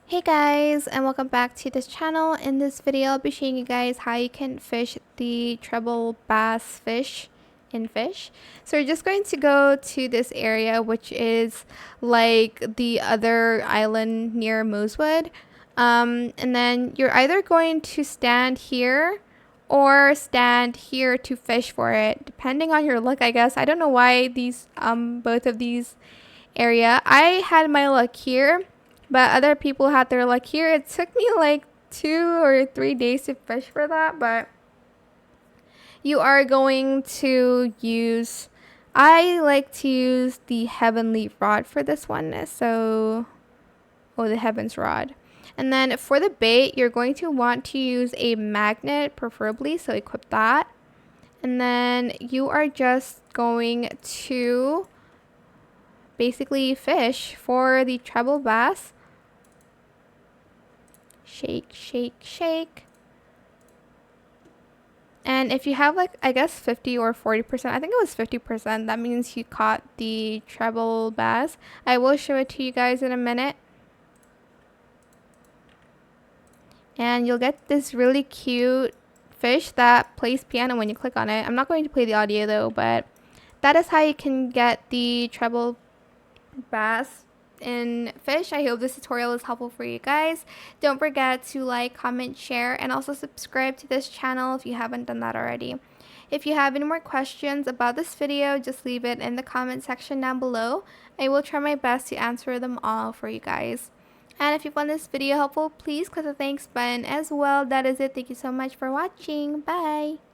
Hey guys, and welcome back to this channel. In this video I'll be showing you guys how you can fish the treble bass fish in Fisch. So we're just going to go to this area, which is like the other island near Moosewood, and then you're either going to stand here or stand here to fish for it, depending on your luck, I guess. I don't know why these both of these area. I had my luck here, but other people had their luck here. It took me like 2 or 3 days to fish for that, but you are going to use, I like to use the heavenly rod for this one. The heavens rod. And then for the bait, you're going to want to use a magnet preferably, so equip that. And then you are just going to basically fish for the treble bass. Shake, shake, shake. And if you have like, I guess 50 or 40%, I think it was 50%, that means you caught the treble bass. I will show it to you guys in a minute. And you'll get this really cute fish that plays piano when you click on it. I'm not going to play the audio though, but that is how you can get the treble bass in Fisch. I hope this tutorial is helpful for you guys. Don't forget to like, comment, share, and also subscribe to this channel if you haven't done that already. If you have any more questions about this video, just leave it in the comment section down below. I will try my best to answer them all for you guys. And if you found this video helpful, please click the thanks button as well. That is it. Thank you so much for watching. Bye!